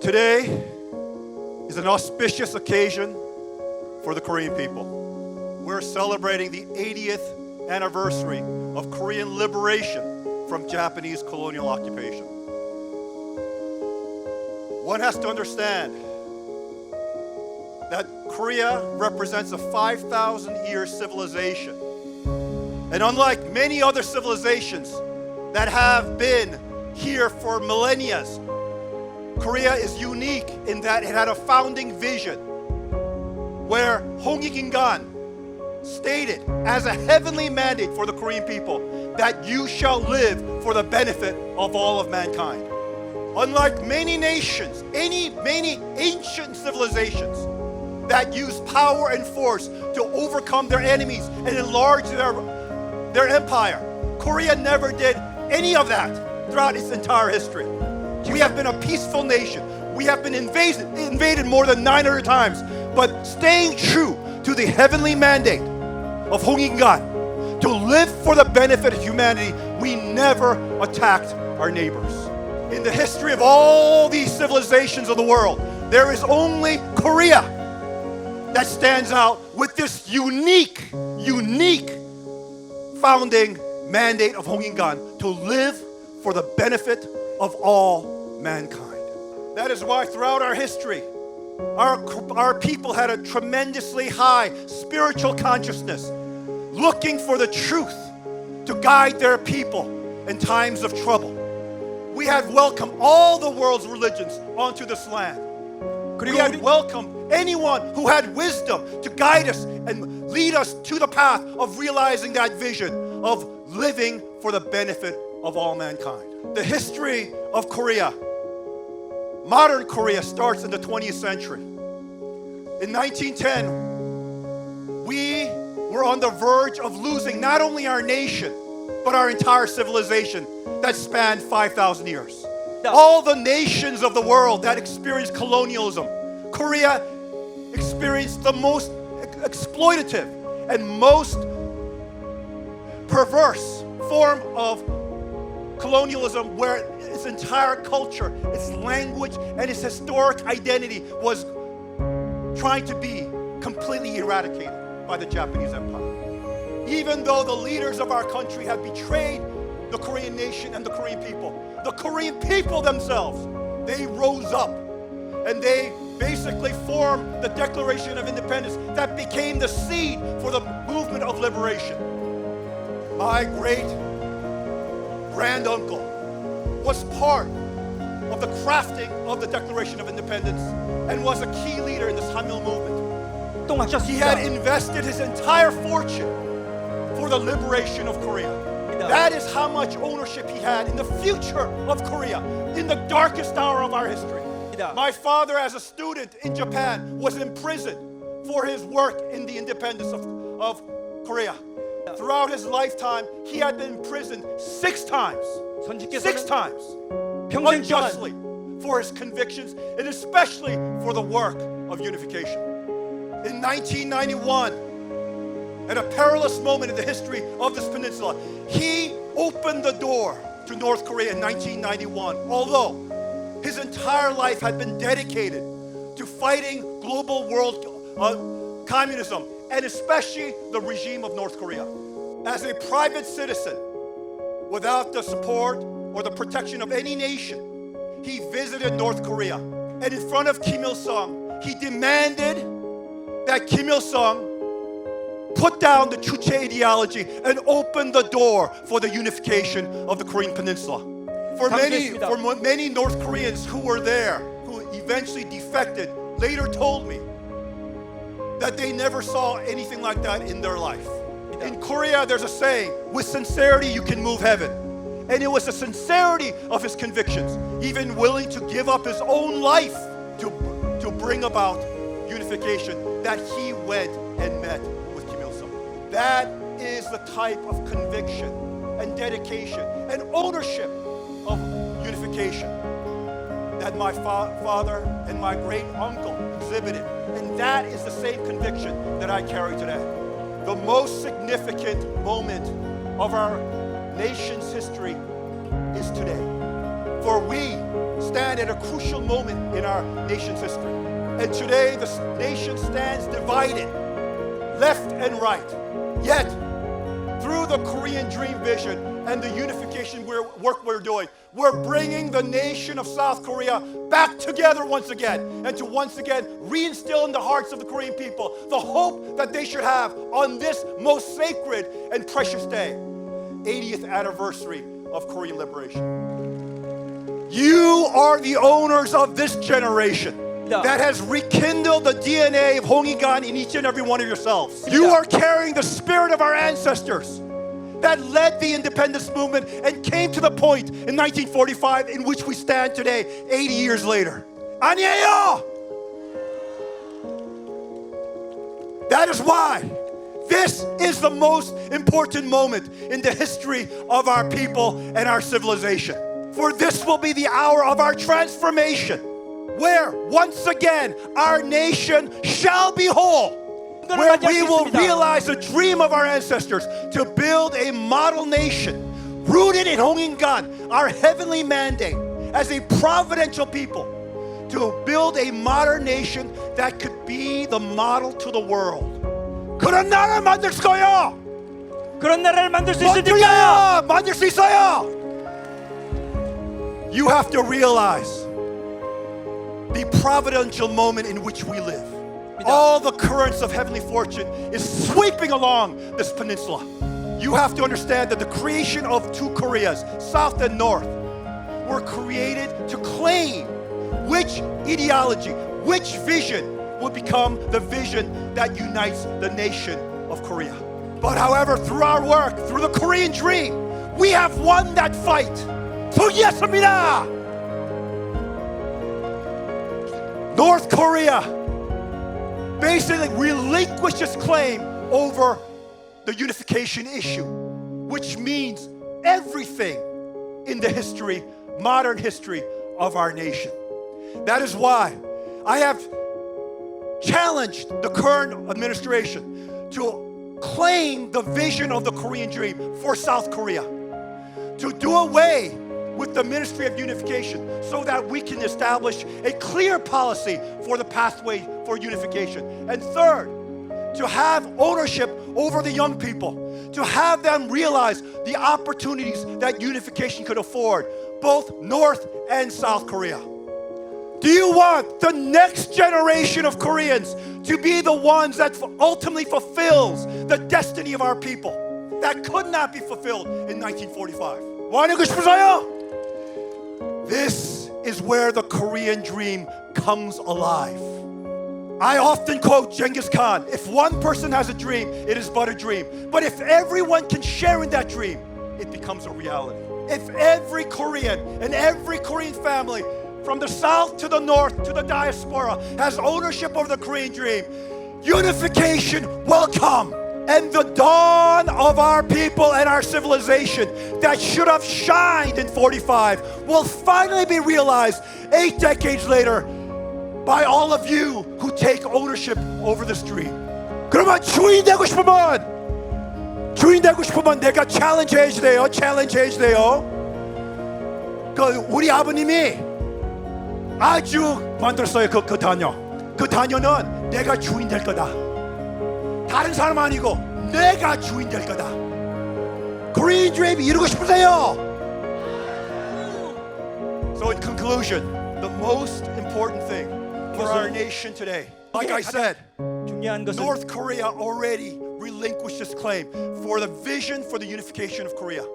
Today is an auspicious occasion for the Korean people. We're celebrating the 80th anniversary of Korean liberation from Japanese colonial occupation. One has to understand that Korea represents a 5,000-year civilization. And unlike many other civilizations that have been here for millennia, Korea is unique in that it had a founding vision where 홍익인간 ‘을 stated as a heavenly mandate for the Korean people that you shall live for the benefit of all of mankind. Unlike many nations, many ancient civilizations that use power and force to overcome their enemies and enlarge their empire, Korea never did any of that throughout its entire history. We have been a peaceful nation. We have been invaded more than 900 times, but staying true to the heavenly mandate of 홍익인간 to live for the benefit of humanity, we never attacked our neighbors. In the history of all these civilizations of the world, there is only Korea that stands out with this unique founding mandate of 홍익인간 to live for the benefit of all mankind. That is why throughout our history, our people had a tremendously high spiritual consciousness, looking for the truth to guide their people in times of trouble. We had welcomed all the world's religions onto this land. We had welcomed anyone who had wisdom to guide us and lead us to the path of realizing that vision of living for the benefit of all mankind. The history of Korea, modern Korea, starts in the 20th century. In 1910, we were on the verge of losing not only our nation, but our entire civilization that spanned 5,000 years. All the nations of the world that experienced colonialism, Korea experienced the most exploitative and most perverse form of colonialism, where its entire culture, its language, and its historic identity was trying to be completely eradicated by the Japanese Empire. Even though the leaders of our country have betrayed the Korean nation and the Korean people themselves, they rose up and they basically formed the Declaration of Independence that became the seed for the movement of liberation. My great granduncle was part of the crafting of the Declaration of Independence and was a key leader in this Hanmil movement. He had invested his entire fortune for the liberation of Korea. That is how much ownership he had in the future of Korea in the darkest hour of our history. My father, as a student in Japan, was imprisoned for his work in the independence of Korea. Throughout his lifetime, he had been imprisoned 6 times. 6 times. Unjustly for his convictions and especially for the work of unification. In 1991, at a perilous moment in the history of this peninsula, he opened the door to North Korea in 1991, although his entire life had been dedicated to fighting global world communism, and especially the regime of North Korea. As a private citizen, without the support or the protection of any nation, he visited North Korea, and in front of Kim Il-sung, he demanded that Kim Il-sung put down the Chuche ideology and open the door for the unification of the Korean Peninsula. For many North Koreans who were there, who eventually defected, later told me that they never saw anything like that in their life. In Korea, there's a saying, with sincerity you can move heaven. And it was the sincerity of his convictions, even willing to give up his own life to bring about unification, that he went and met with Kim Il-sung. That is the type of conviction and dedication and ownership of unification that my father and my great uncle exhibited. And that is the same conviction that I carry today. The most significant moment of our nation's history is today. For we stand at a crucial moment in our nation's history. And today the nation stands divided, left and right. Yet, through the Korean Dream vision and the unification work we're doing, we're bringing the nation of South Korea back together once again, and to once again reinstill in the hearts of the Korean people the hope that they should have on this most sacred and precious day, 80th anniversary of Korean liberation. You are the owners of this generation that has rekindled the DNA of 홍익인간 in each and every one of yourselves. You are carrying the spirit of our ancestors that led the independence movement and came to the point in 1945 in which we stand today, 80 years later. 아니에요! That is why this is the most important moment in the history of our people and our civilization. For this will be the hour of our transformation, where once again our nation shall be whole, where we will realize the dream of our ancestors to build a model nation rooted in 홍익인간, our heavenly mandate as a providential people, to build a modern nation that could be the model to the world. 그런 나라를 만들 거요. 그런 나라를 만들 수 있으니까요. 만들 수 있어요. You have to realize the providential moment in which we live. All the currents of heavenly fortune is sweeping along this peninsula. You have to understand that the creation of two Koreas, South and North, were created to claim which ideology, which vision will become the vision that unites the nation of Korea. But however, through our work, through the Korean dream, we have won that fight. 통일했습니다. North Korea basically relinquished its claim over the unification issue, which means everything in the history, modern history of our nation. That is why I have challenged the current administration to claim the vision of the Korean dream for South Korea, to do away with the Ministry of Unification so that we can establish a clear policy for the pathway for unification. And third, to have ownership over the young people, to have them realize the opportunities that unification could afford, both North and South Korea. Do you want the next generation of Koreans to be the ones that ultimately fulfills the destiny of our people that could not be fulfilled in 1945? 원하고 싶으세요? This is where the Korean dream comes alive. I often quote Genghis Khan, if one person has a dream, it is but a dream. But if everyone can share in that dream, it becomes a reality. If every Korean and every Korean family, from the South to the North to the diaspora, has ownership over the Korean dream, unification will come. And the dawn of our people and our civilization that should have shined in 45 will finally be realized 8 decades later by all of you who take ownership over this dream. 그러면 주인 되고 싶으면 내가 챌린지 해야지 돼요. 우리 아버님이 아주 만들었어요. 그 단어. 그 단어는 내가 주인 될 거다. 다른 사람 아니고 내가 주인 될 거다. Korean dream 이루고 싶으세요? So in conclusion, the most important thing for our nation today, like I said, North Korea already relinquished its claim for the vision for the unification of Korea.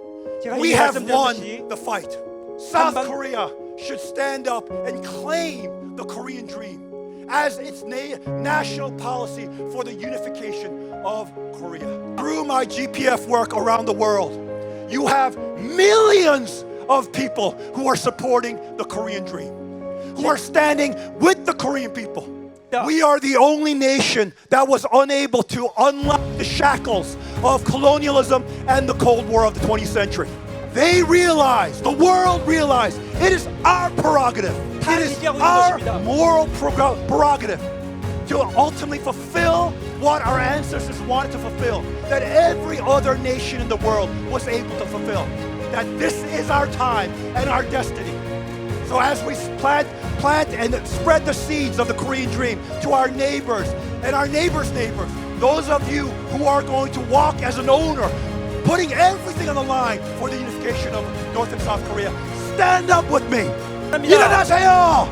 We have won the fight. South Korea should stand up and claim the Korean dream as its national policy for the unification of Korea. Through my GPF work around the world, you have millions of people who are supporting the Korean dream, who are standing with the Korean people. We are the only nation that was unable to unlock the shackles of colonialism and the Cold War of the 20th century. They realized, the world realized, it is our prerogative, it is our moral prerogative to ultimately fulfill what our ancestors wanted to fulfill, that every other nation in the world was able to fulfill. That this is our time and our destiny So as we plant and spread the seeds of the Korean dream to our neighbors and our neighbors' neighbors, those of you who are going to walk as an owner, putting everything on the line for the unification of North and South Korea, stand up with me. 일어나세요.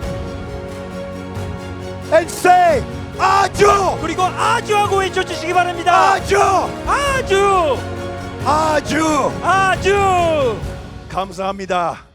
And say 아주. 그리고 아주 하고 외쳐주시기 바랍니다. 아주. 아주. 아주. 아주. 감사합니다.